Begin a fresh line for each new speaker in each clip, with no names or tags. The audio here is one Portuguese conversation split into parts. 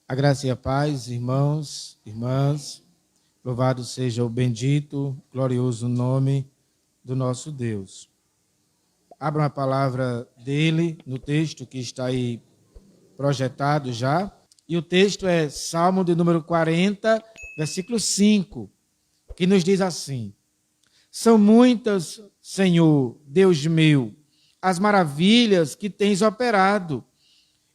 A graça e a paz, irmãos, irmãs, louvado seja o bendito, glorioso nome do nosso Deus. Abram a palavra dele no texto que está aí projetado já. E o texto é Salmo de número 40, versículo 5, que nos diz assim: São muitas, Senhor, Deus meu, as maravilhas que tens operado,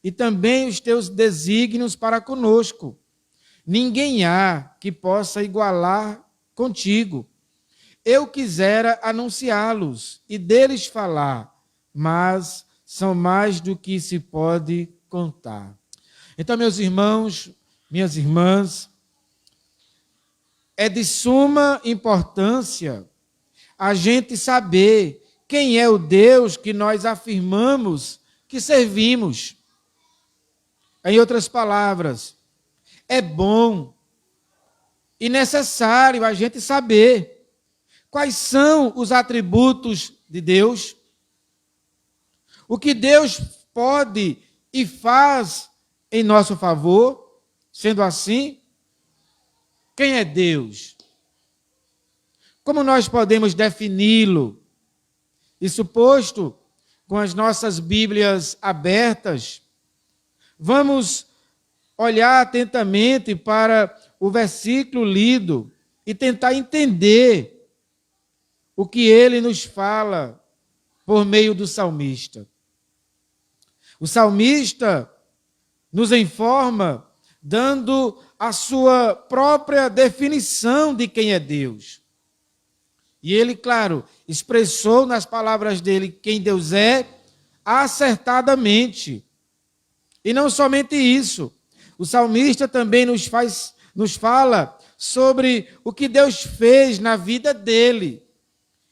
e também os teus desígnios para conosco. Ninguém há que possa igualar contigo. Eu quisera anunciá-los e deles falar, mas são mais do que se pode contar. Então, meus irmãos, minhas irmãs, é de suma importância a gente saber quem é o Deus que nós afirmamos que servimos. Em outras palavras, é bom e necessário a gente saber quais são os atributos de Deus, o que Deus pode e faz em nosso favor. Sendo assim, quem é Deus? Como nós podemos defini-lo? Isso posto, com as nossas Bíblias abertas, vamos olhar atentamente para o versículo lido e tentar entender o que ele nos fala por meio do salmista. O salmista nos informa dando a sua própria definição de quem é Deus. E ele, claro, expressou nas palavras dele quem Deus é acertadamente. E não somente isso, o salmista também nos fala sobre o que Deus fez na vida dele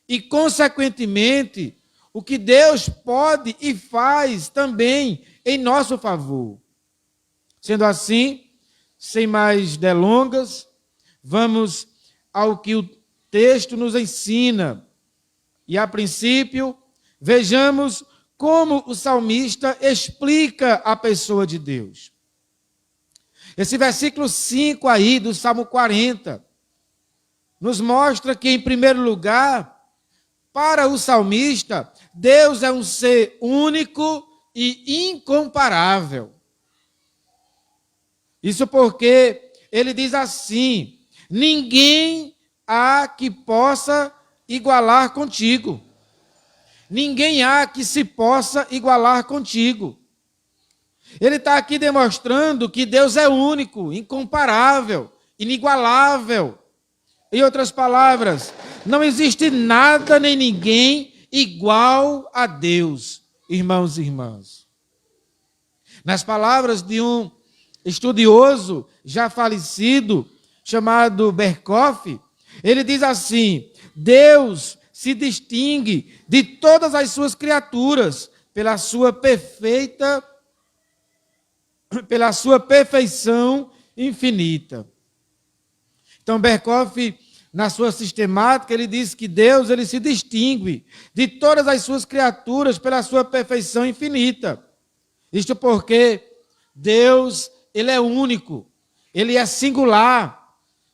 e, consequentemente, o que Deus pode e faz também em nosso favor. Sendo assim, sem mais delongas, vamos ao que o texto nos ensina. E, a princípio, vejamos como o salmista explica a pessoa de Deus. Esse versículo 5 aí do Salmo 40 nos mostra que, em primeiro lugar, para o salmista, Deus é um ser único e incomparável. Isso porque ele diz assim: ninguém há que possa igualar contigo. Ninguém há que se possa igualar contigo. Ele está aqui demonstrando que Deus é único, incomparável, inigualável. Em outras palavras, não existe nada nem ninguém igual a Deus, irmãos e irmãs. Nas palavras de um estudioso já falecido, chamado Berkhof, ele diz assim: Deus se distingue de todas as suas criaturas pela sua perfeição infinita. Então, Berkhof, na sua sistemática, ele diz que Deus ele se distingue de todas as suas criaturas pela sua perfeição infinita. Isto porque Deus ele é único, ele é singular.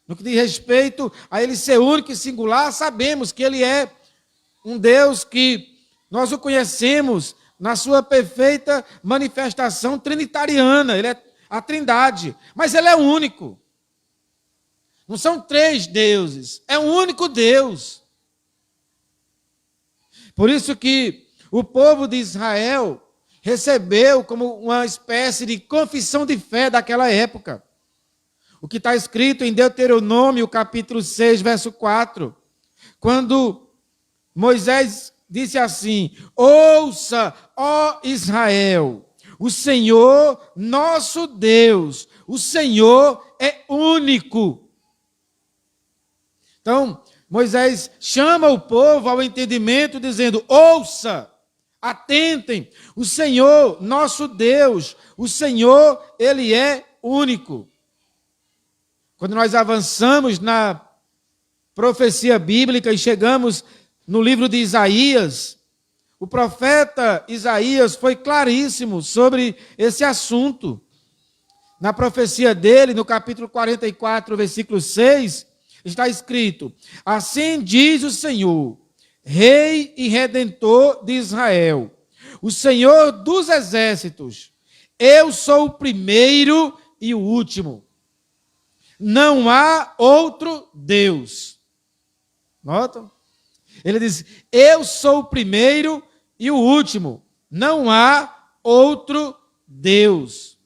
No que diz respeito a ele ser único e singular, sabemos que ele é um Deus que nós o conhecemos na sua perfeita manifestação trinitariana. Ele é a Trindade, mas ele é único. Não são três deuses, é um único Deus. Por isso que o povo de Israel recebeu como uma espécie de confissão de fé daquela época. O que está escrito em Deuteronômio, capítulo 6, verso 4, quando Moisés disse assim: ouça, ó Israel, o Senhor nosso Deus, o Senhor é único. Então, Moisés chama o povo ao entendimento, dizendo: ouça, atentem, o Senhor nosso Deus, o Senhor, ele é único. Quando nós avançamos na profecia bíblica e chegamos no livro de Isaías, o profeta Isaías foi claríssimo sobre esse assunto. Na profecia dele, no capítulo 44, versículo 6, está escrito: assim diz o Senhor, Rei e Redentor de Israel, o Senhor dos exércitos, eu sou o primeiro e o último. Não há outro Deus. Notam? Ele diz: eu sou o primeiro e o último. Não há outro Deus.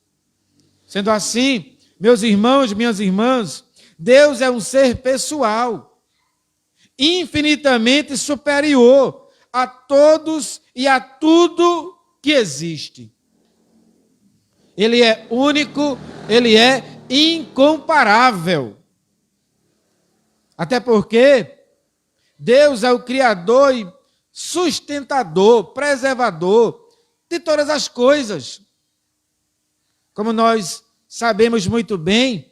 Sendo assim, meus irmãos, minhas irmãs, Deus é um ser pessoal, infinitamente superior a todos e a tudo que existe. Ele é único, ele é incomparável. Até porque Deus é o Criador e sustentador, preservador de todas as coisas. Como nós sabemos muito bem,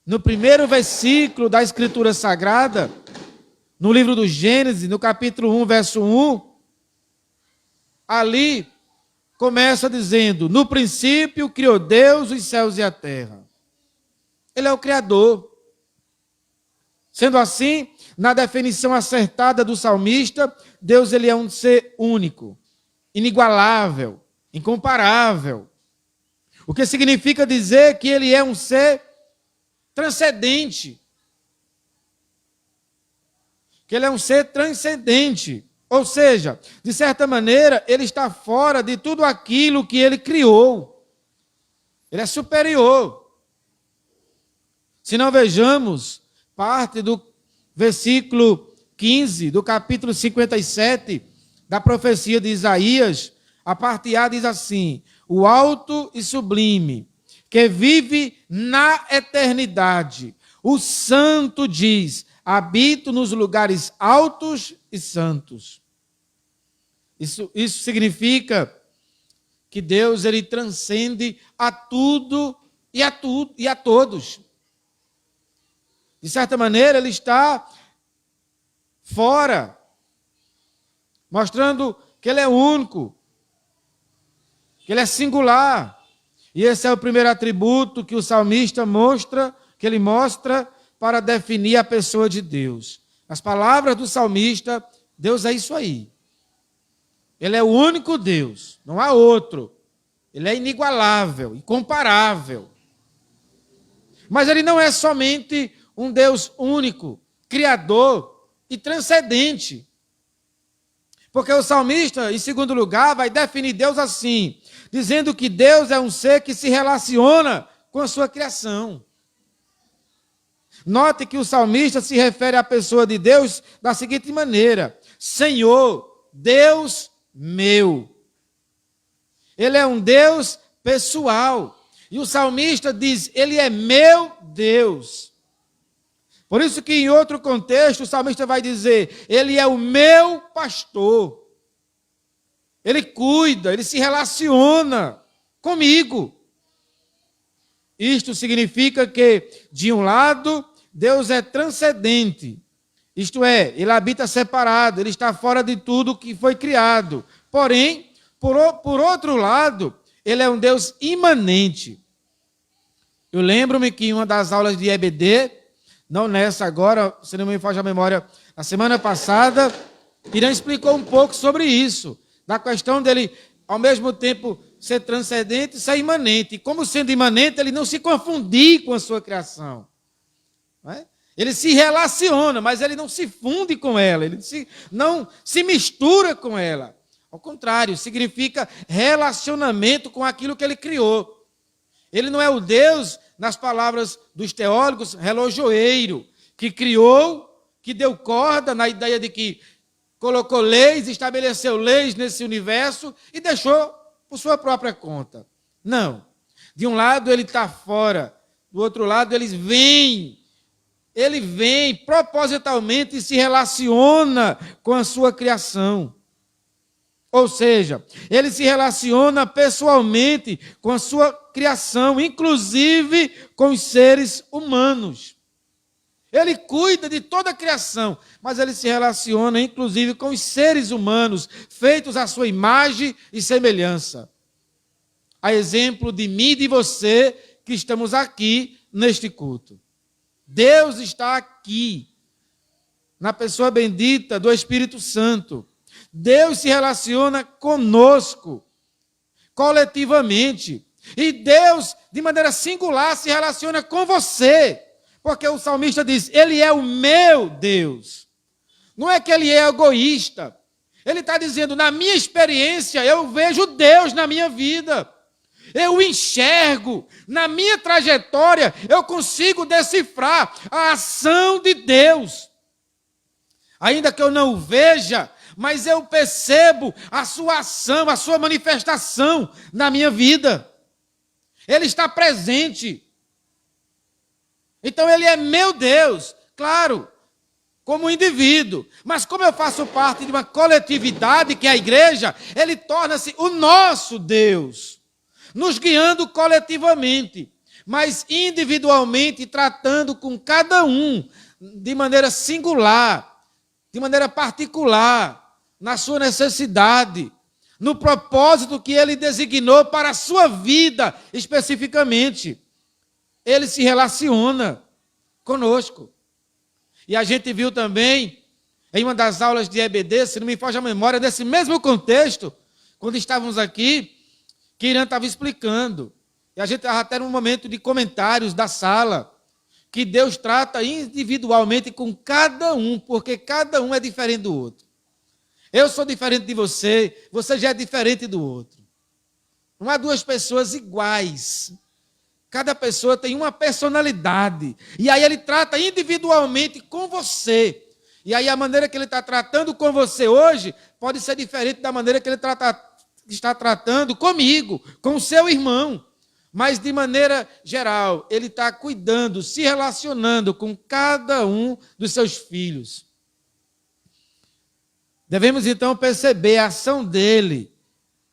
no primeiro versículo da Escritura Sagrada, no livro do Gênesis, no capítulo 1, verso 1, ali começa dizendo: no princípio criou Deus os céus e a terra. Ele é o Criador. Sendo assim, na definição acertada do salmista, Deus ele é um ser único, inigualável, incomparável. O que significa dizer que ele é um ser transcendente. Que ele é um ser transcendente. Ou seja, de certa maneira, ele está fora de tudo aquilo que ele criou. Ele é superior. Se não vejamos parte do versículo 15 do capítulo 57 da profecia de Isaías, a parte A diz assim: o alto e sublime, que vive na eternidade, o santo diz: habito nos lugares altos e santos. Isso significa que Deus ele transcende a tudo e a todos. De certa maneira, ele está fora, mostrando que ele é único, que ele é singular. E esse é o primeiro atributo que o salmista mostra, que ele mostra para definir a pessoa de Deus. As palavras do salmista, Deus é isso aí. Ele é o único Deus, não há outro. Ele é inigualável, incomparável. Mas ele não é somente um Deus único, criador e transcendente. Porque o salmista, em segundo lugar, vai definir Deus assim, dizendo que Deus é um ser que se relaciona com a sua criação. Note que o salmista se refere à pessoa de Deus da seguinte maneira: Senhor, Deus meu. Ele é um Deus pessoal. E o salmista diz: ele é meu Deus. Por isso que em outro contexto o salmista vai dizer: ele é o meu pastor. Ele cuida, ele se relaciona comigo. Isto significa que, de um lado, Deus é transcendente. Isto é, ele habita separado, ele está fora de tudo que foi criado. Porém, por outro lado, ele é um Deus imanente. Eu lembro-me que em uma das aulas de EBD, não nessa agora, se não me foge a memória, na semana passada, Irã explicou um pouco sobre isso, da questão dele, ao mesmo tempo, ser transcendente e ser imanente. E como sendo imanente, ele não se confundir com a sua criação. Não é? Ele se relaciona, mas ele não se funde com ela, ele não se mistura com ela. Ao contrário, significa relacionamento com aquilo que ele criou. Ele não é o Deus, nas palavras dos teólogos, relojoeiro, que criou, que deu corda na ideia de que colocou leis, estabeleceu leis nesse universo e deixou por sua própria conta. Não. De um lado ele está fora, do outro lado ele vem propositalmente e se relaciona com a sua criação. Ou seja, ele se relaciona pessoalmente com a sua criação, inclusive com os seres humanos. Ele cuida de toda a criação, mas ele se relaciona inclusive com os seres humanos, feitos à sua imagem e semelhança. A exemplo de mim e de você, que estamos aqui neste culto. Deus está aqui, na pessoa bendita do Espírito Santo. Deus se relaciona conosco, coletivamente. E Deus, de maneira singular, se relaciona com você. Porque o salmista diz, Ele é o meu Deus. Não é que Ele é egoísta. Ele está dizendo, na minha experiência, eu vejo Deus na minha vida. Eu enxergo, na minha trajetória, eu consigo decifrar a ação de Deus. Ainda que eu não o veja, mas eu percebo a sua ação, a sua manifestação na minha vida. Ele está presente. Então ele é meu Deus, claro, como indivíduo. Mas como eu faço parte de uma coletividade, que é a igreja, ele torna-se o nosso Deus, nos guiando coletivamente, mas individualmente tratando com cada um de maneira singular, de maneira particular, na sua necessidade, no propósito que ele designou para a sua vida especificamente. Ele se relaciona conosco. E a gente viu também, em uma das aulas de EBD, se não me foge a memória, nesse mesmo contexto, quando estávamos aqui, que Irã estava explicando. E a gente estava até num momento de comentários da sala, que Deus trata individualmente com cada um, porque cada um é diferente do outro. Eu sou diferente de você, você já é diferente do outro. Não há duas pessoas iguais. Cada pessoa tem uma personalidade. E aí ele trata individualmente com você. E aí a maneira que ele está tratando com você hoje pode ser diferente da maneira que ele está tratando comigo, com o seu irmão. Mas de maneira geral, ele está cuidando, se relacionando com cada um dos seus filhos. Devemos então perceber a ação dele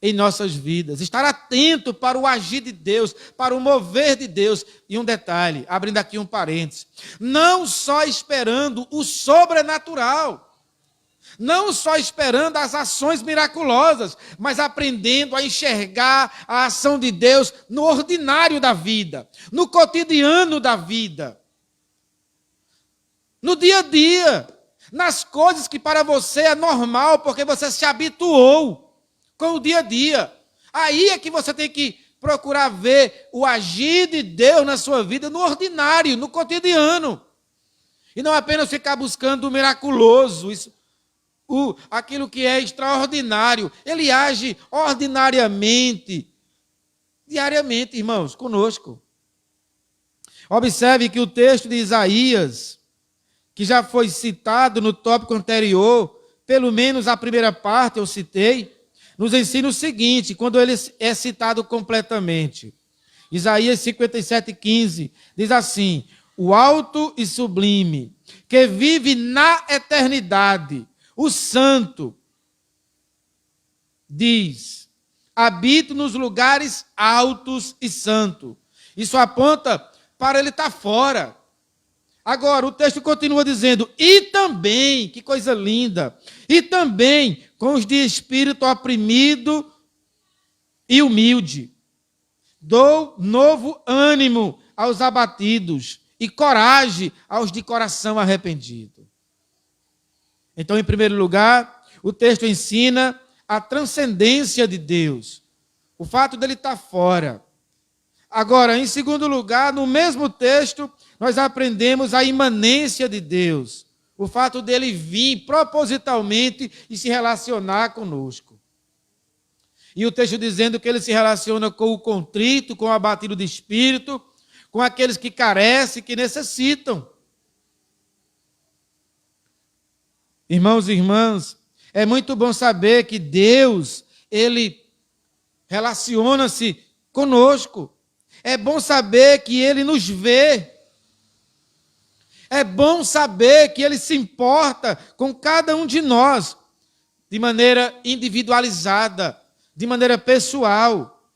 em nossas vidas, estar atento para o agir de Deus, para o mover de Deus. E um detalhe, abrindo aqui um parênteses, não só esperando o sobrenatural, não só esperando as ações miraculosas, mas aprendendo a enxergar a ação de Deus no ordinário da vida, no cotidiano da vida, no dia a dia, nas coisas que para você é normal, porque você se habituou com o dia a dia. Aí é que você tem que procurar ver o agir de Deus na sua vida no ordinário, no cotidiano. E não apenas ficar buscando o miraculoso, aquilo que é extraordinário. Ele age ordinariamente, diariamente, irmãos, conosco. Observe que o texto de Isaías, que já foi citado no tópico anterior, pelo menos a primeira parte eu citei, nos ensina o seguinte, quando ele é citado completamente. Isaías 57:15 diz assim, o alto e sublime, que vive na eternidade, o santo, diz, habito nos lugares altos e santos. Isso aponta para ele estar fora. Agora, o texto continua dizendo, e também, que coisa linda, e também com os de espírito oprimido e humilde, dou novo ânimo aos abatidos e coragem aos de coração arrependido. Então, em primeiro lugar, o texto ensina a transcendência de Deus, o fato dele estar fora. Agora, em segundo lugar, no mesmo texto, nós aprendemos a imanência de Deus, o fato dele vir propositalmente e se relacionar conosco. E o texto dizendo que ele se relaciona com o contrito, com o abatido de espírito, com aqueles que carecem, que necessitam. Irmãos e irmãs, é muito bom saber que Deus, ele relaciona-se conosco. É bom saber que ele nos vê. É bom saber que ele se importa com cada um de nós, de maneira individualizada, de maneira pessoal.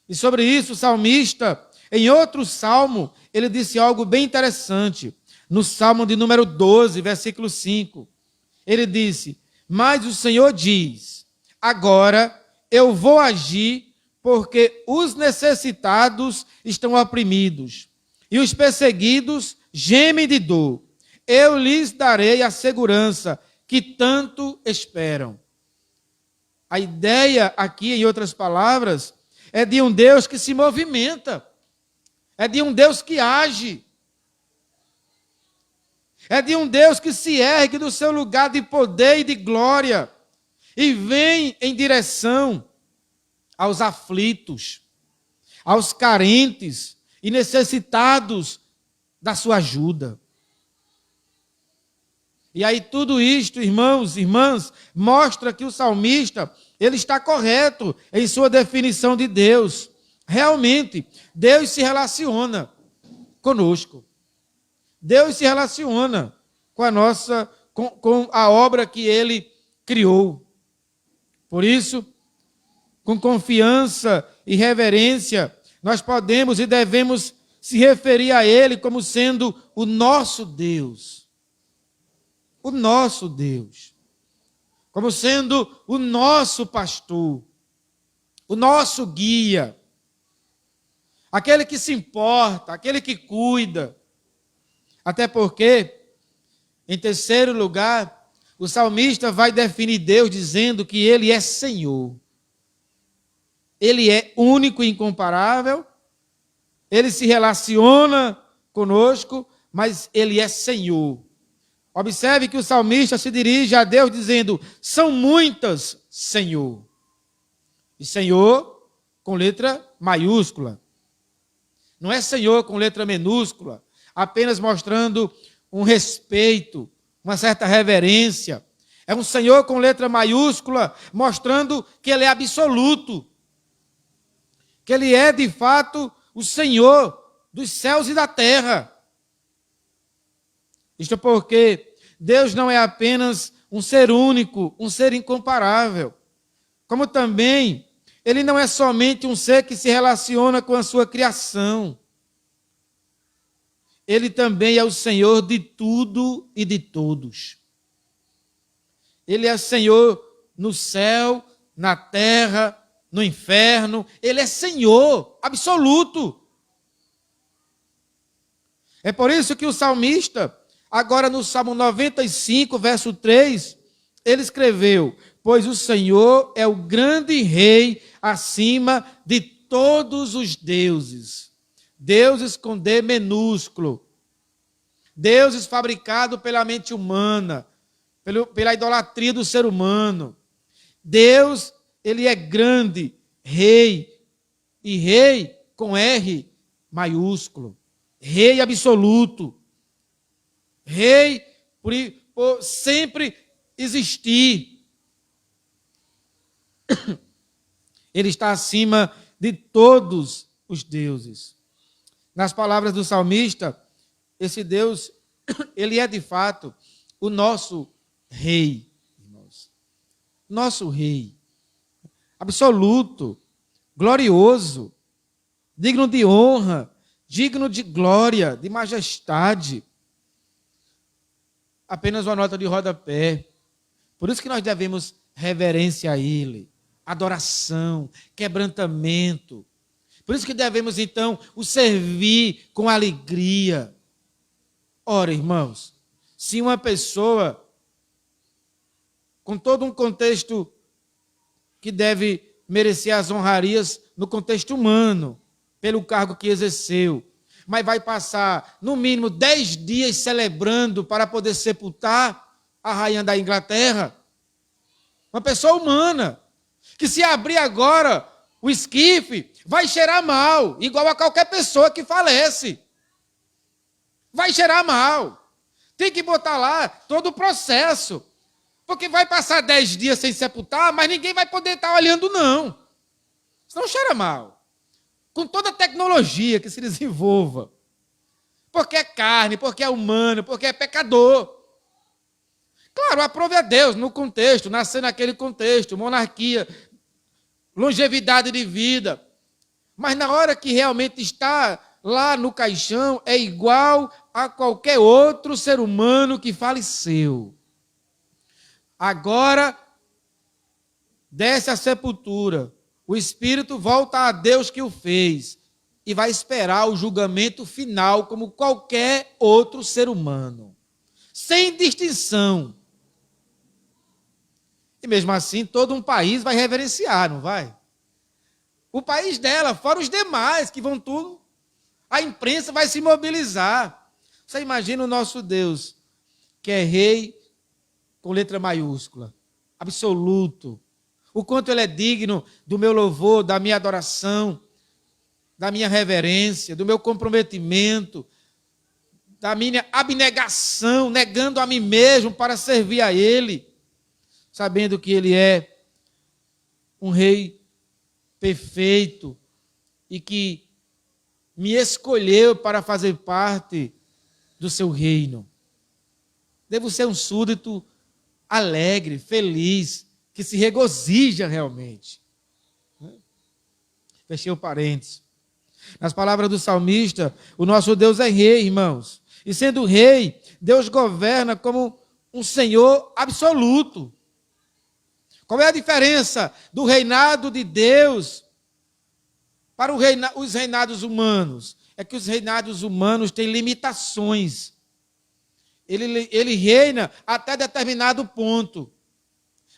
E sobre isso, o salmista, em outro salmo, ele disse algo bem interessante. No salmo de número 12, versículo 5. Ele disse, mas o Senhor diz, agora eu vou agir porque os necessitados estão oprimidos, e os perseguidos gemem de dor. Eu lhes darei a segurança que tanto esperam. A ideia aqui, em outras palavras, é de um Deus que se movimenta, é de um Deus que age, é de um Deus que se ergue do seu lugar de poder e de glória e vem em direção aos aflitos, aos carentes e necessitados da sua ajuda. E aí tudo isto, irmãos e irmãs, mostra que o salmista, ele está correto em sua definição de Deus. Realmente, Deus se relaciona conosco. Deus se relaciona com com a obra que ele criou. Por isso, com confiança e reverência, nós podemos e devemos se referir a ele como sendo o nosso Deus. O nosso Deus. Como sendo o nosso pastor, o nosso guia, aquele que se importa, aquele que cuida. Até porque, em terceiro lugar, o salmista vai definir Deus dizendo que ele é Senhor. Ele é único e incomparável, ele se relaciona conosco, mas ele é Senhor. Observe que o salmista se dirige a Deus dizendo, são muitas, Senhor. E Senhor com letra maiúscula. Não é Senhor com letra minúscula, apenas mostrando um respeito, uma certa reverência. É um Senhor com letra maiúscula, mostrando que ele é absoluto. Que ele é, de fato, o Senhor dos céus e da terra. Isto porque Deus não é apenas um ser único, um ser incomparável. Como também, ele não é somente um ser que se relaciona com a sua criação. Ele também é o Senhor de tudo e de todos. Ele é Senhor no céu, na terra, no inferno. Ele é Senhor absoluto. É por isso que o salmista, agora no Salmo 95, verso 3, ele escreveu, pois o Senhor é o grande rei acima de todos os deuses. Deuses com D minúsculo. Deuses fabricados pela mente humana, pela idolatria do ser humano. Deus, ele é grande, rei, e rei com R maiúsculo. Rei absoluto. Rei por sempre existir. Ele está acima de todos os deuses. Nas palavras do salmista, esse Deus, ele é de fato o nosso rei, irmãos. Nosso rei. Absoluto, glorioso, digno de honra, digno de glória, de majestade. Apenas uma nota de rodapé. Por isso que nós devemos reverência a ele, adoração, quebrantamento. Por isso que devemos, então, o servir com alegria. Ora, irmãos, se uma pessoa, com todo um contexto que deve merecer as honrarias no contexto humano, pelo cargo que exerceu, mas vai passar, no mínimo, 10 dias celebrando para poder sepultar a rainha da Inglaterra, uma pessoa humana, que se abrir agora o esquife, vai cheirar mal, igual a qualquer pessoa que falece. Vai cheirar mal. Tem que botar lá todo o processo. Porque vai passar 10 dias sem sepultar, mas ninguém vai poder estar olhando, não. Senão cheira mal. Com toda a tecnologia que se desenvolva. Porque é carne, porque é humano, porque é pecador. Claro, aprove a Deus no contexto, nascer naquele contexto, monarquia, longevidade de vida. Mas na hora que realmente está lá no caixão, é igual a qualquer outro ser humano que faleceu. Agora, desce à sepultura, o espírito volta a Deus que o fez e vai esperar o julgamento final como qualquer outro ser humano, sem distinção. E mesmo assim, todo um país vai reverenciar, não vai? O país dela, fora os demais, que vão tudo, a imprensa vai se mobilizar. Você imagina o nosso Deus, que é rei com letra maiúscula, absoluto. O quanto ele é digno do meu louvor, da minha adoração, da minha reverência, do meu comprometimento, da minha abnegação, negando a mim mesmo para servir a ele, sabendo que ele é um rei perfeito e que me escolheu para fazer parte do seu reino. Devo ser um súdito alegre, feliz, que se regozija realmente. Fechei o parênteses. Nas palavras do salmista, o nosso Deus é rei, irmãos. E sendo rei, Deus governa como um senhor absoluto. Qual é a diferença do reinado de Deus para os reinados humanos? É que os reinados humanos têm limitações. Ele reina até determinado ponto.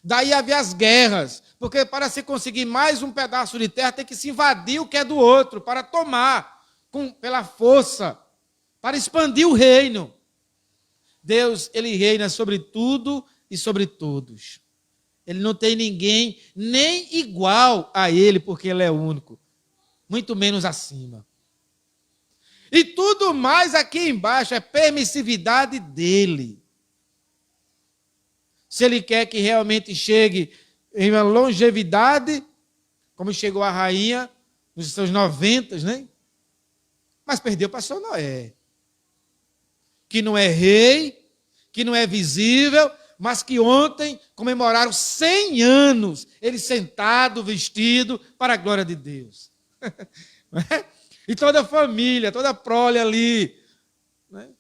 Daí havia as guerras, porque para se conseguir mais um pedaço de terra, tem que se invadir o que é do outro, para tomar pela força, para expandir o reino. Deus, ele reina sobre tudo e sobre todos. Ele não tem ninguém nem igual a ele, porque ele é único, muito menos acima. E tudo mais aqui embaixo é permissividade dele. Se ele quer que realmente chegue em uma longevidade, como chegou a rainha nos seus 90, né? Mas perdeu para São Noé, que não é rei, que não é visível, mas que ontem comemoraram 100 anos, ele sentado, vestido, para a glória de Deus. E toda a família, toda a prole ali, né?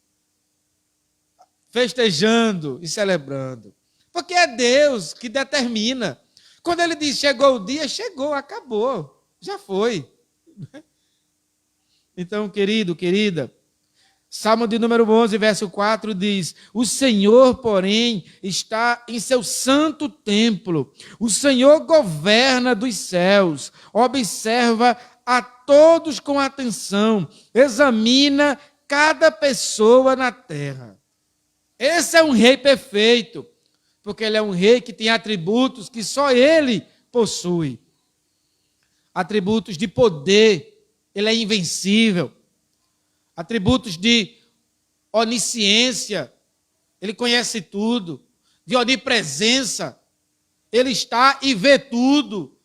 Festejando e celebrando. Porque é Deus que determina. Quando ele diz chegou o dia, chegou, acabou, já foi. Então, querido, querida, Salmo de número 11, verso 4 diz: o Senhor, porém, está em seu santo templo. O Senhor governa dos céus, observa a todos com atenção, examina cada pessoa na terra. Esse é um rei perfeito, porque ele é um rei que tem atributos que só ele possui. Atributos de poder, ele é invencível. Atributos de onisciência, ele conhece tudo. De onipresença, ele está e vê tudo.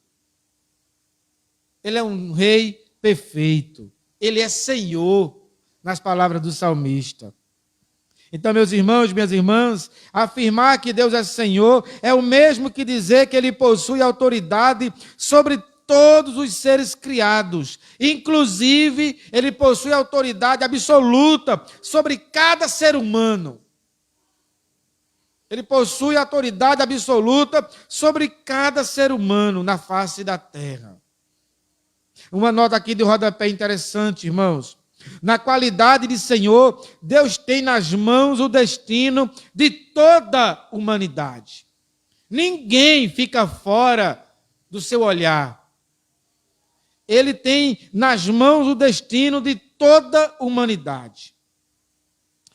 Ele é um rei perfeito. Ele é Senhor, nas palavras do salmista. Então, meus irmãos, minhas irmãs, afirmar que Deus é Senhor é o mesmo que dizer que ele possui autoridade sobre todos os seres criados. Inclusive, ele possui autoridade absoluta sobre cada ser humano. Ele possui autoridade absoluta sobre cada ser humano na face da terra. Uma nota aqui de rodapé interessante, irmãos. Na qualidade de Senhor, Deus tem nas mãos o destino de toda a humanidade. Ninguém fica fora do seu olhar. Ele tem nas mãos o destino de toda a humanidade.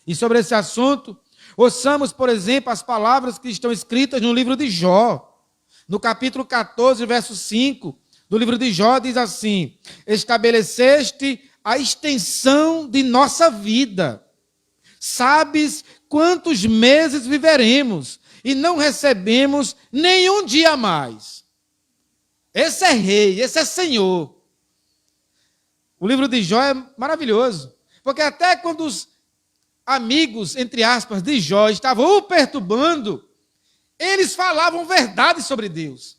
E sobre esse assunto, ouçamos, por exemplo, as palavras que estão escritas no livro de Jó. No capítulo 14, verso 5, do livro de Jó, diz assim: estabeleceste a extensão de nossa vida. Sabes quantos meses viveremos e não recebemos nenhum dia a mais. Esse é rei, esse é Senhor. O livro de Jó é maravilhoso, porque até quando os amigos, entre aspas, de Jó estavam o perturbando, eles falavam verdade sobre Deus.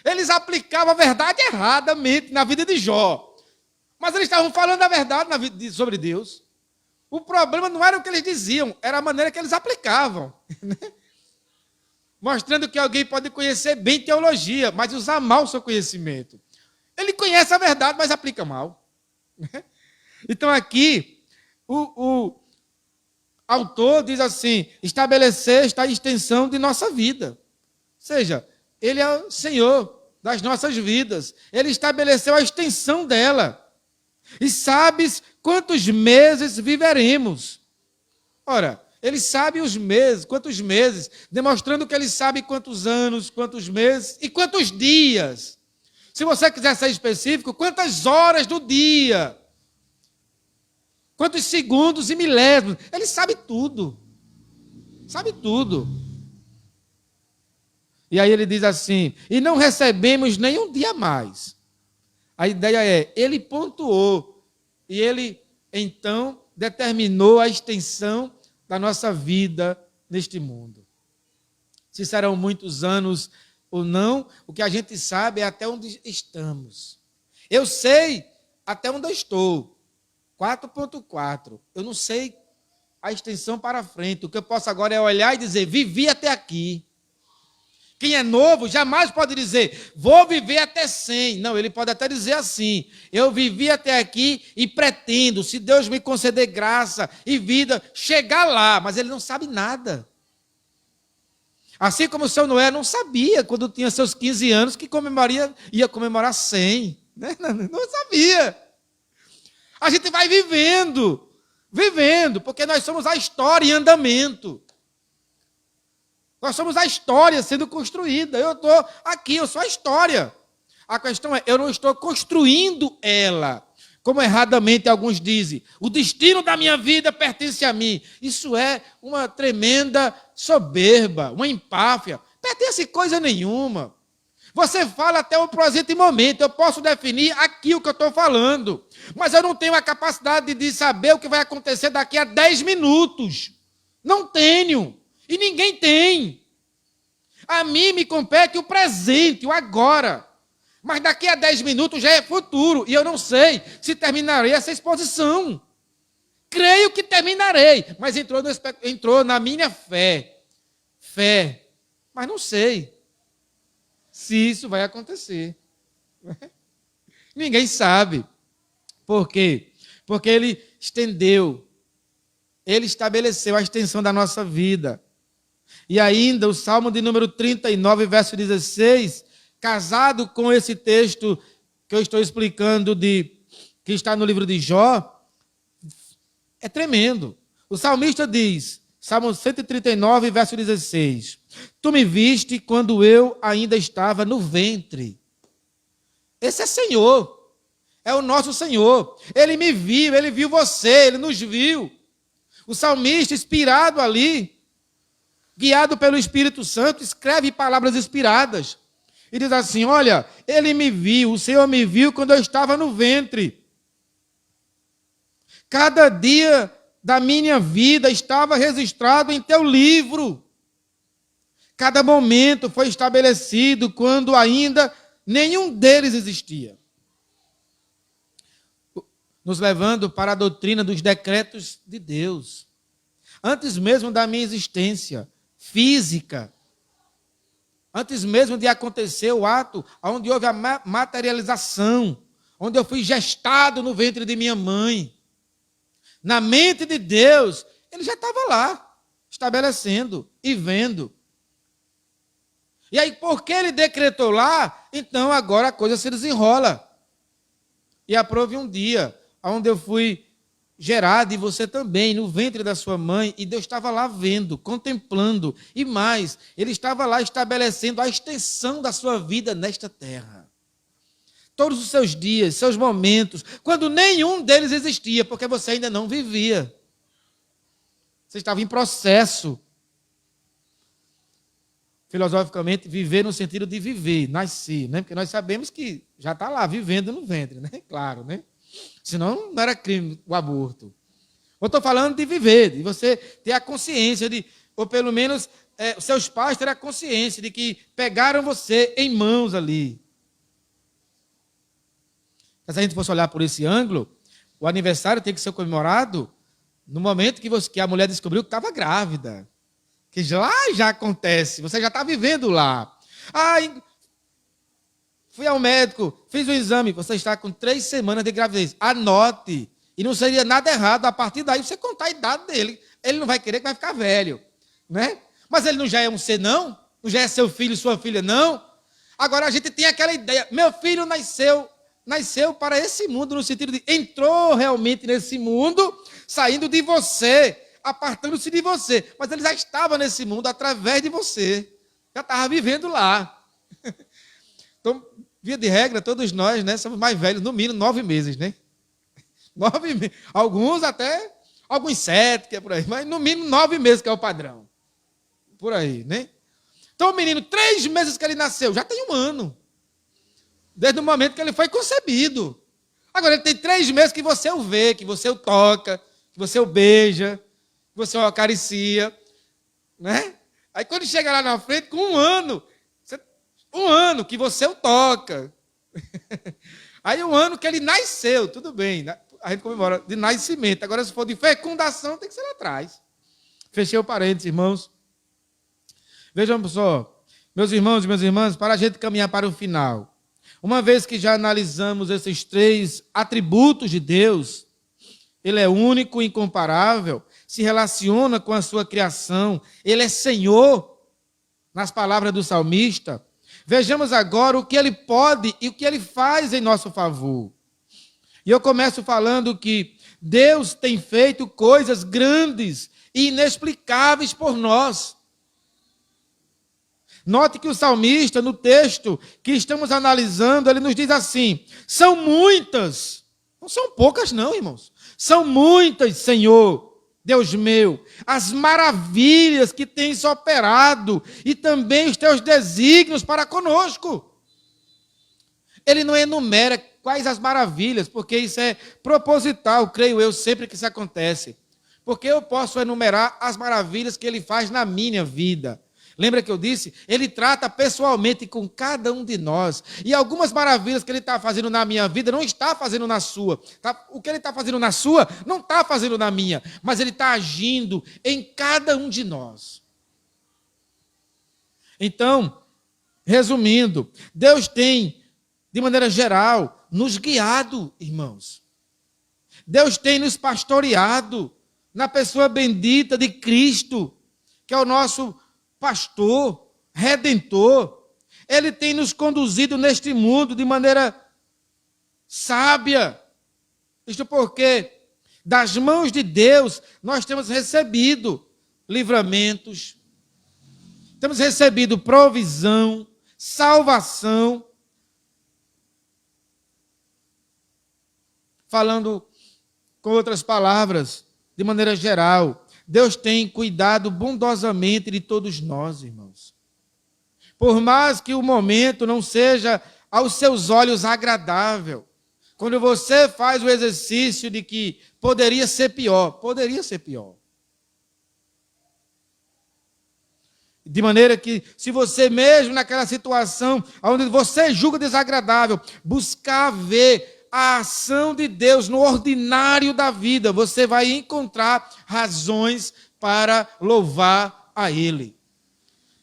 Eles aplicavam a verdade erradamente na vida de Jó. Mas eles estavam falando a verdade sobre Deus. O problema não era o que eles diziam, era a maneira que eles aplicavam. mostrando que alguém pode conhecer bem teologia, mas usar mal o seu conhecimento. Ele conhece a verdade, mas aplica mal. Então aqui, o autor diz assim, estabelecer esta extensão de nossa vida. Ou seja, ele é o Senhor das nossas vidas. Ele estabeleceu a extensão dela. E sabes quantos meses viveremos. Ora, ele sabe os meses, quantos meses, demonstrando que ele sabe quantos anos, quantos meses e quantos dias. Se você quiser ser específico, quantas horas do dia, quantos segundos e milésimos. Ele sabe tudo. Sabe tudo. E aí ele diz assim, e não recebemos nenhum dia a mais. A ideia é, ele pontuou e ele, então, determinou a extensão da nossa vida neste mundo. Se serão muitos anos ou não, o que a gente sabe é até onde estamos. Eu sei até onde eu estou, 4.4. Eu não sei a extensão para frente. O que eu posso agora é olhar e dizer, vivi até aqui. Quem é novo jamais pode dizer, vou viver até 100. Não, ele pode até dizer assim, eu vivi até aqui e pretendo, se Deus me conceder graça e vida, chegar lá. Mas ele não sabe nada. Assim como o seu Noé não sabia, quando tinha seus 15 anos, que ia comemorar 100. Né? Não sabia. A gente vai vivendo, porque nós somos a história em andamento. Nós somos a história sendo construída. Eu estou aqui, eu sou a história. A questão é, eu não estou construindo ela, como erradamente alguns dizem. O destino da minha vida pertence a mim. Isso é uma tremenda soberba, uma empáfia. Pertence coisa nenhuma. Você fala até o presente momento. Eu posso definir aqui o que eu estou falando. Mas eu não tenho a capacidade de saber o que vai acontecer daqui a 10 minutos. Não tenho. E ninguém tem. A mim me compete o presente, o agora. Mas daqui a 10 minutos já é futuro. E eu não sei se terminarei essa exposição. Creio que terminarei. Mas entrou na minha fé. Fé. Mas não sei se isso vai acontecer. Ninguém sabe. Por quê? Porque ele estendeu. Ele estabeleceu a extensão da nossa vida. E ainda o Salmo de número 39, verso 16, casado com esse texto que eu estou explicando, que está no livro de Jó, é tremendo. O salmista diz, Salmo 139, verso 16, tu me viste quando eu ainda estava no ventre. Esse é Senhor, é o nosso Senhor. Ele me viu, ele viu você, ele nos viu. O salmista, inspirado ali, guiado pelo Espírito Santo, escreve palavras inspiradas. E diz assim, olha, ele me viu, o Senhor me viu quando eu estava no ventre. Cada dia da minha vida estava registrado em teu livro. Cada momento foi estabelecido quando ainda nenhum deles existia. Nos levando para a doutrina dos decretos de Deus. Antes mesmo da minha existência física, antes mesmo de acontecer o ato onde houve a materialização, onde eu fui gestado no ventre de minha mãe, na mente de Deus, ele já estava lá, estabelecendo e vendo. E aí, porque ele decretou lá, então agora a coisa se desenrola. E aprove um dia, onde eu fui gerado, e você também, no ventre da sua mãe, e Deus estava lá vendo, contemplando, e mais, ele estava lá estabelecendo a extensão da sua vida nesta terra. Todos os seus dias, seus momentos, quando nenhum deles existia, porque você ainda não vivia. Você estava em processo. Filosoficamente, viver no sentido de viver, nascer, né? Porque nós sabemos que já está lá, vivendo no ventre, né? Claro, né? Senão não era crime o aborto. Eu estou falando de viver, de você ter a consciência de, ou pelo menos seus pais terem a consciência de que pegaram você em mãos ali. Se a gente fosse olhar por esse ângulo, o aniversário tem que ser comemorado no momento que a mulher descobriu que estava grávida. Que lá já acontece, você já está vivendo lá. Fui ao médico, fiz o exame, você está com 3 semanas de gravidez. Anote. E não seria nada errado, a partir daí você contar a idade dele. Ele não vai querer que vai ficar velho, né? Mas ele não já é um ser, não? Não já é seu filho, sua filha, não? Agora a gente tem aquela ideia, meu filho nasceu para esse mundo, no sentido de entrou realmente nesse mundo, saindo de você, apartando-se de você. Mas ele já estava nesse mundo através de você. Já estava vivendo lá. Então, via de regra, todos nós, né, somos mais velhos, no mínimo 9 meses, né? 9 meses. Alguns 7, que é por aí, mas no mínimo 9 meses, que é o padrão. Por aí, né? Então, o menino, 3 meses que ele nasceu, já tem 1 ano. Desde o momento que ele foi concebido. Agora, ele tem 3 meses que você o vê, que você o toca, que você o beija, que você o acaricia, né? Aí, quando chega lá na frente, com 1 ano, 1 ano que você o toca. Aí, 1 ano que ele nasceu, tudo bem, né? A gente comemora de nascimento. Agora, se for de fecundação, tem que ser lá atrás. Fechei o parênteses, irmãos. Vejam só, meus irmãos e minhas irmãs, para a gente caminhar para o final. Uma vez que já analisamos esses 3 atributos de Deus, ele é único, incomparável, se relaciona com a sua criação, ele é Senhor, nas palavras do salmista. Vejamos agora o que ele pode e o que ele faz em nosso favor. E eu começo falando que Deus tem feito coisas grandes e inexplicáveis por nós. Note que o salmista, no texto que estamos analisando, ele nos diz assim: são muitas, não são poucas não, irmãos, são muitas, Senhor, Deus meu, as maravilhas que tens operado e também os teus desígnios para conosco. Ele não enumera quais as maravilhas, porque isso é proposital, creio eu, sempre que isso acontece. Porque eu posso enumerar as maravilhas que ele faz na minha vida. Lembra que eu disse? Ele trata pessoalmente com cada um de nós. E algumas maravilhas que ele está fazendo na minha vida não está fazendo na sua. O que ele está fazendo na sua não está fazendo na minha. Mas ele está agindo em cada um de nós. Então, resumindo, Deus tem, de maneira geral, nos guiado, irmãos. Deus tem nos pastoreado na pessoa bendita de Cristo, que é o nosso pastor, redentor. Ele tem nos conduzido neste mundo de maneira sábia. Isto porque das mãos de Deus nós temos recebido livramentos, temos recebido provisão, salvação. Falando com outras palavras, de maneira geral, Deus tem cuidado bondosamente de todos nós, irmãos. Por mais que o momento não seja aos seus olhos agradável, quando você faz o exercício de que poderia ser pior. De maneira que, se você mesmo naquela situação onde você julga desagradável, buscar ver a ação de Deus no ordinário da vida, você vai encontrar razões para louvar a Ele.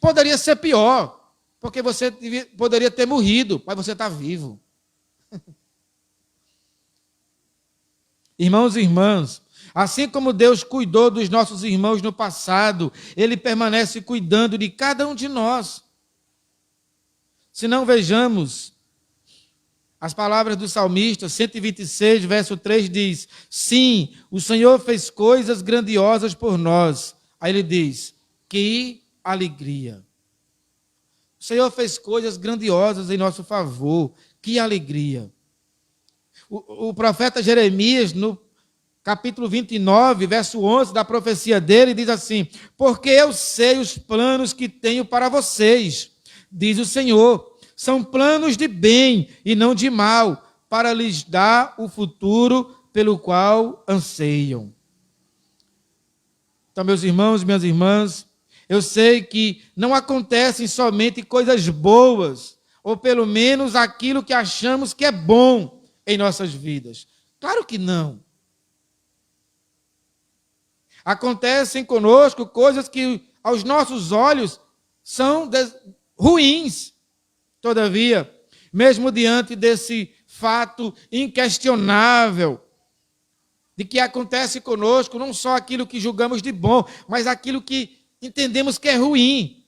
Poderia ser pior, porque você poderia ter morrido, mas você está vivo. Irmãos e irmãs, assim como Deus cuidou dos nossos irmãos no passado, Ele permanece cuidando de cada um de nós. Se não, vejamos as palavras do salmista, 126, verso 3 diz: sim, o Senhor fez coisas grandiosas por nós. Aí ele diz: que alegria. O Senhor fez coisas grandiosas em nosso favor. Que alegria. O profeta Jeremias, no capítulo 29, verso 11, da profecia dele, diz assim: porque eu sei os planos que tenho para vocês, diz o Senhor. São planos de bem e não de mal, para lhes dar o futuro pelo qual anseiam. Então, meus irmãos e minhas irmãs, eu sei que não acontecem somente coisas boas, ou pelo menos aquilo que achamos que é bom em nossas vidas. Claro que não. Acontecem conosco coisas que aos nossos olhos, são ruins. Todavia, mesmo diante desse fato inquestionável, de que acontece conosco, não só aquilo que julgamos de bom, mas aquilo que entendemos que é ruim.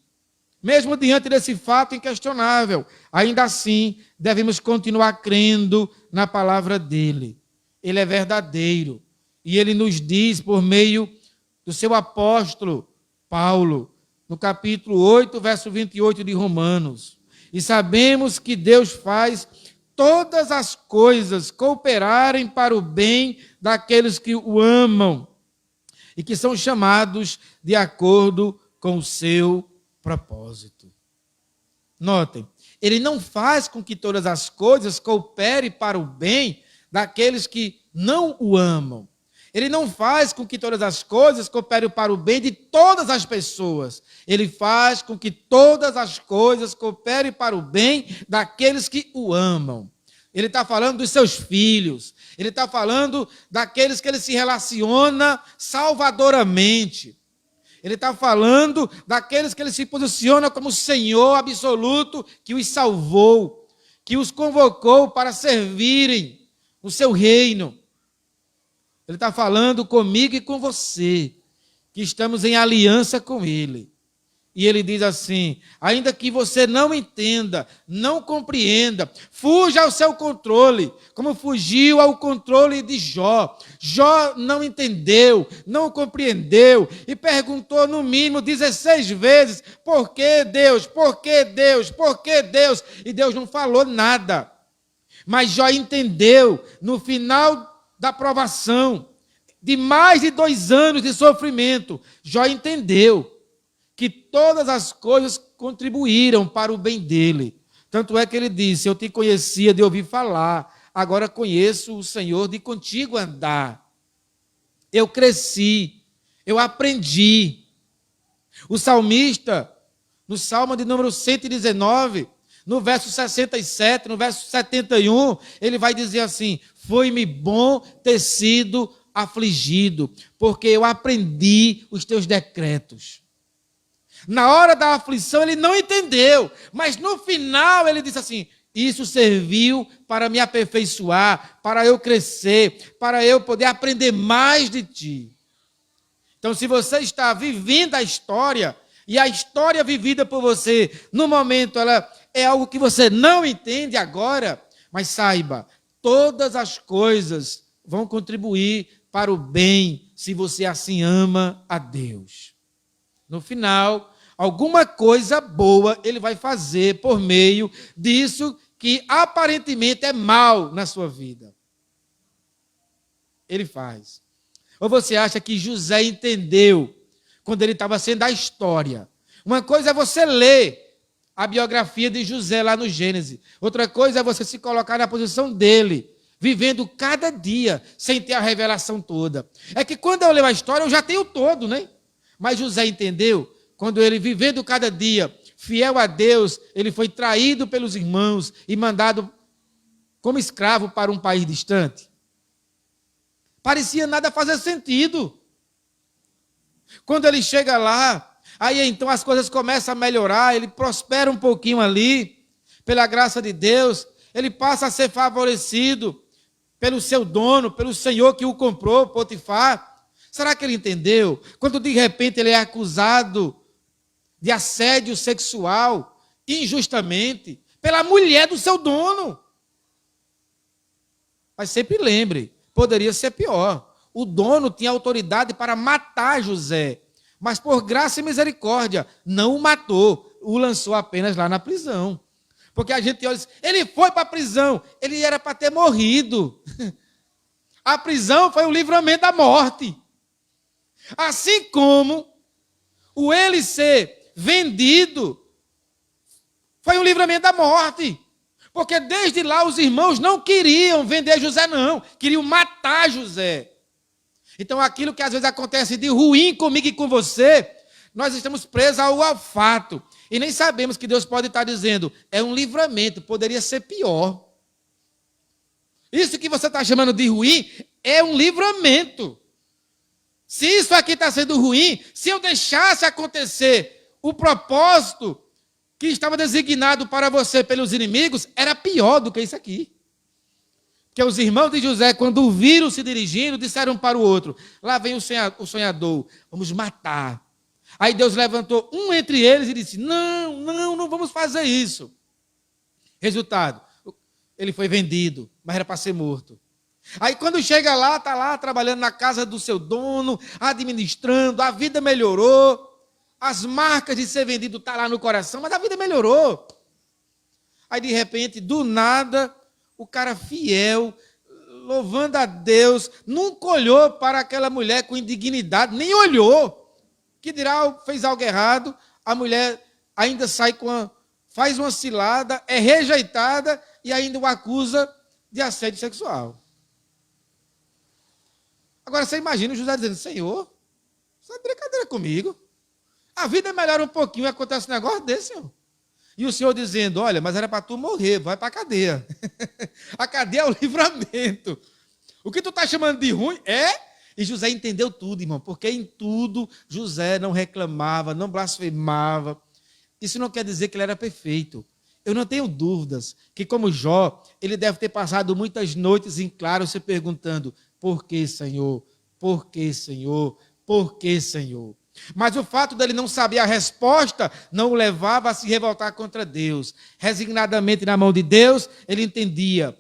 Mesmo diante desse fato inquestionável, ainda assim, devemos continuar crendo na palavra dele. Ele é verdadeiro. E ele nos diz, por meio do seu apóstolo Paulo, no capítulo 8, verso 28 de Romanos. E sabemos que Deus faz todas as coisas cooperarem para o bem daqueles que o amam e que são chamados de acordo com o seu propósito. Notem, ele não faz com que todas as coisas cooperem para o bem daqueles que não o amam. Ele não faz com que todas as coisas cooperem para o bem de todas as pessoas. Ele faz com que todas as coisas cooperem para o bem daqueles que o amam. Ele está falando dos seus filhos. Ele está falando daqueles que ele se relaciona salvadoramente. Ele está falando daqueles que ele se posiciona como Senhor absoluto, que os salvou, que os convocou para servirem no seu reino. Ele está falando comigo e com você, que estamos em aliança com ele. E ele diz assim: ainda que você não entenda, não compreenda, fuja ao seu controle, como fugiu ao controle de Jó. Jó não entendeu, não compreendeu e perguntou no mínimo 16 vezes: por que Deus? Por que Deus? Por que Deus? E Deus não falou nada. Mas Jó entendeu no final da provação, de mais de 2 anos de sofrimento, Jó entendeu que todas as coisas contribuíram para o bem dele. Tanto é que ele disse: eu te conhecia de ouvir falar, agora conheço o Senhor de contigo andar. Eu cresci, eu aprendi. O salmista, no Salmo de número 119, no verso 67, no verso 71, ele vai dizer assim: foi-me bom ter sido afligido, porque eu aprendi os teus decretos. Na hora da aflição ele não entendeu, mas no final ele disse assim: isso serviu para me aperfeiçoar, para eu crescer, para eu poder aprender mais de ti. Então, se você está vivendo a história, e a história vivida por você, no momento, ela é algo que você não entende agora, mas saiba, todas as coisas vão contribuir para o bem, se você assim ama a Deus. No final, alguma coisa boa ele vai fazer por meio disso que aparentemente é mal na sua vida. Ele faz. Ou você acha que José entendeu quando ele estava sendo a história? Uma coisa é você ler a biografia de José lá no Gênesis. Outra coisa é você se colocar na posição dele, vivendo cada dia sem ter a revelação toda. É que quando eu leio a história, eu já tenho todo, né? Mas José entendeu, quando ele, vivendo cada dia, fiel a Deus, ele foi traído pelos irmãos e mandado como escravo para um país distante. Parecia nada fazer sentido. Quando ele chega lá, aí então as coisas começam a melhorar, ele prospera um pouquinho ali, pela graça de Deus, ele passa a ser favorecido pelo seu dono, pelo senhor que o comprou, Potifar. Será que ele entendeu? Quando de repente ele é acusado de assédio sexual, injustamente, pela mulher do seu dono. Mas sempre lembre, poderia ser pior. O dono tinha autoridade para matar José, mas por graça e misericórdia, não o matou, o lançou apenas lá na prisão. Porque a gente olha e diz, ele foi para a prisão, ele era para ter morrido. A prisão foi o livramento da morte. Assim como o ele ser vendido foi um livramento da morte. Porque desde lá os irmãos não queriam vender José, não. Queriam matar José. Então aquilo que às vezes acontece de ruim comigo e com você, nós estamos presos ao fato. E nem sabemos que Deus pode estar dizendo, é um livramento, poderia ser pior. Isso que você está chamando de ruim é um livramento. Se isso aqui está sendo ruim, se eu deixasse acontecer o propósito que estava designado para você pelos inimigos, era pior do que isso aqui. Porque os irmãos de José, quando o viram se dirigindo, disseram um para o outro: lá vem o sonhador, vamos matar. Aí Deus levantou um entre eles e disse: não vamos fazer isso. Resultado, ele foi vendido, mas era para ser morto. Aí quando chega lá, está lá trabalhando na casa do seu dono, administrando, a vida melhorou. As marcas de ser vendido estão lá no coração, mas a vida melhorou. Aí de repente, do nada, o cara fiel, louvando a Deus, nunca olhou para aquela mulher com indignidade, nem olhou. Que dirá, fez algo errado, a mulher ainda faz uma cilada, é rejeitada e ainda o acusa de assédio sexual. Agora você imagina o José dizendo: Senhor, você está de brincadeira comigo? A vida melhora um pouquinho e acontece um negócio desse, Senhor. E o Senhor dizendo: olha, mas era para tu morrer, vai para a cadeia. A cadeia é o livramento. O que tu está chamando de ruim é... E José entendeu tudo, irmão, porque em tudo José não reclamava, não blasfemava. Isso não quer dizer que ele era perfeito. Eu não tenho dúvidas que, como Jó, ele deve ter passado muitas noites em claro se perguntando: por que, Senhor? Por que, Senhor? Por que, Senhor? Mas o fato dele não saber a resposta não o levava a se revoltar contra Deus. Resignadamente na mão de Deus, ele entendia,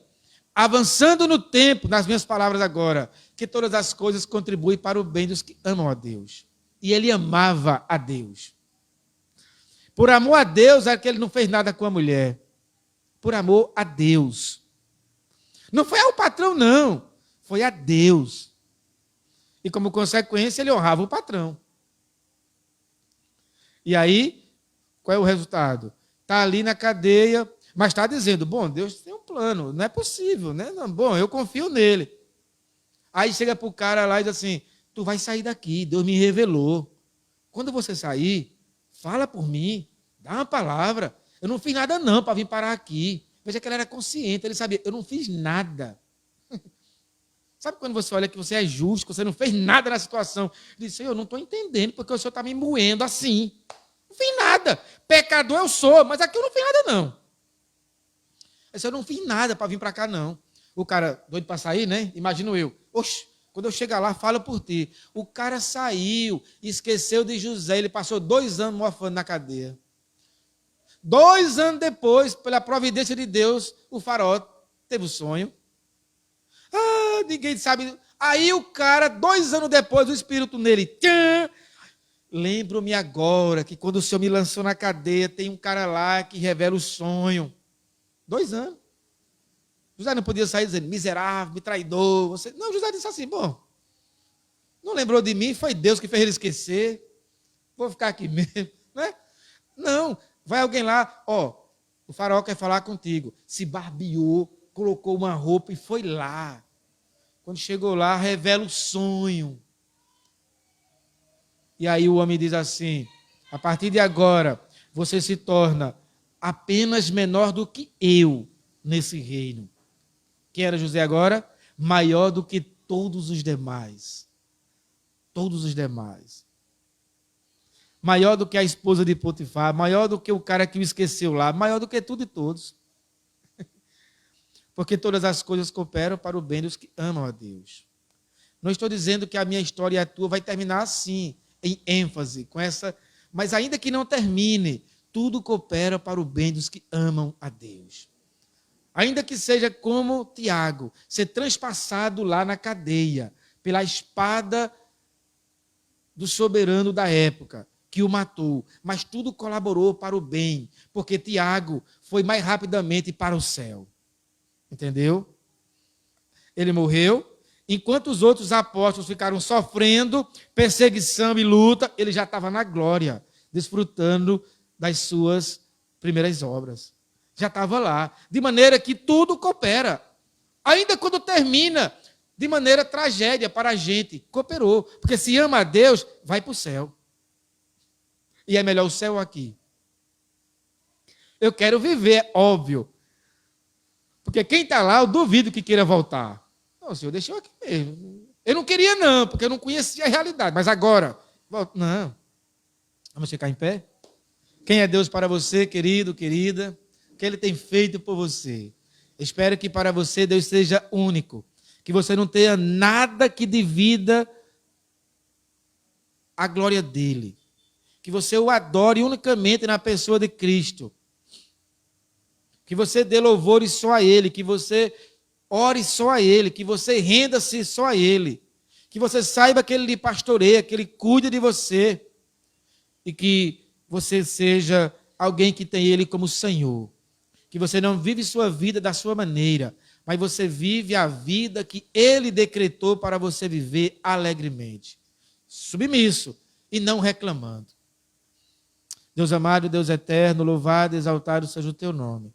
avançando no tempo, nas minhas palavras agora, que todas as coisas contribuem para o bem dos que amam a Deus. E ele amava a Deus. Por amor a Deus, é que ele não fez nada com a mulher. Por amor a Deus. Não foi ao patrão, não. Foi a Deus. E como consequência, ele honrava o patrão. E aí, qual é o resultado? Está ali na cadeia, mas está dizendo: bom, Deus tem um plano, não é possível, né? Não, bom, eu confio nele. Aí chega para o cara lá e diz assim: tu vai sair daqui, Deus me revelou. Quando você sair, fala por mim, dá uma palavra. Eu não fiz nada não para vir parar aqui. Veja que ele era consciente, ele sabia: eu não fiz nada. Sabe quando você olha que você é justo, que você não fez nada na situação? Diz: Senhor, eu não estou entendendo porque o Senhor está me moendo assim. Não fiz nada. Pecador eu sou, mas aqui eu não fiz nada não. Eu não fiz nada para vir para cá não. O cara doido para sair, né? Imagino eu. Oxe, quando eu chegar lá, fala por ti. O cara saiu, esqueceu de José, ele passou 2 anos morfando na cadeia. 2 anos depois, pela providência de Deus, o faraó teve o sonho. Ah, ninguém sabe. Aí o cara, 2 anos depois, o espírito nele. Lembro-me agora que quando o Senhor me lançou na cadeia, tem um cara lá que revela o sonho. 2 anos. José não podia sair dizendo: miserável, me traidor. Você... Não, José disse assim: bom, não lembrou de mim, foi Deus que fez ele esquecer. Vou ficar aqui mesmo. Né? Não, vai alguém lá, ó, o faraó quer falar contigo. Se barbeou, colocou uma roupa e foi lá. Quando chegou lá, revela o sonho. E aí o homem diz assim: a partir de agora, você se torna apenas menor do que eu nesse reino. Quem era José agora? Maior do que todos os demais. Todos os demais. Maior do que a esposa de Potifar, maior do que o cara que o esqueceu lá, maior do que tudo e todos. Porque todas as coisas cooperam para o bem dos que amam a Deus. Não estou dizendo que a minha história e a tua vai terminar assim, em ênfase, com essa, mas ainda que não termine, tudo coopera para o bem dos que amam a Deus. Ainda que seja como Tiago, ser transpassado lá na cadeia, pela espada do soberano da época, que o matou, mas tudo colaborou para o bem, porque Tiago foi mais rapidamente para o céu. Entendeu? Ele morreu, enquanto os outros apóstolos ficaram sofrendo perseguição e luta, ele já estava na glória, desfrutando das suas primeiras obras. Já estava lá, de maneira que tudo coopera. Ainda quando termina de maneira tragédia para a gente, cooperou. Porque se ama a Deus, vai para o céu. E é melhor o céu aqui. Eu quero viver, óbvio. Porque quem está lá, eu duvido que queira voltar. Não, Senhor, deixa eu aqui mesmo. Eu não queria não, porque eu não conhecia a realidade. Mas agora, não. Vamos ficar em pé? Quem é Deus para você, querido, querida? O que Ele tem feito por você? Espero que para você Deus seja único. Que você não tenha nada que divida a glória dEle. Que você o adore unicamente na pessoa de Cristo. Que você dê louvores só a Ele. Que você ore só a Ele. Que você renda-se só a Ele. Que você saiba que Ele lhe pastoreia, que Ele cuida de você. E que você seja alguém que tem Ele como Senhor. Que você não vive sua vida da sua maneira, mas você vive a vida que Ele decretou para você viver alegremente. Submisso e não reclamando. Deus amado, Deus eterno, louvado, exaltado seja o teu nome.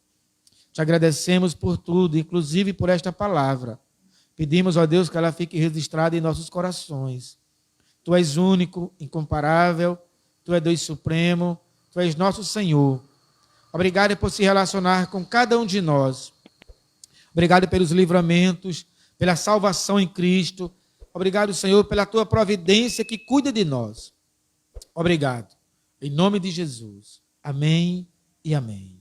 Te agradecemos por tudo, inclusive por esta palavra. Pedimos, ó Deus, que ela fique registrada em nossos corações. Tu és único, incomparável, Tu és Deus supremo, Tu és nosso Senhor. Obrigado por se relacionar com cada um de nós. Obrigado pelos livramentos, pela salvação em Cristo. Obrigado, Senhor, pela Tua providência que cuida de nós. Obrigado. Em nome de Jesus. Amém e amém.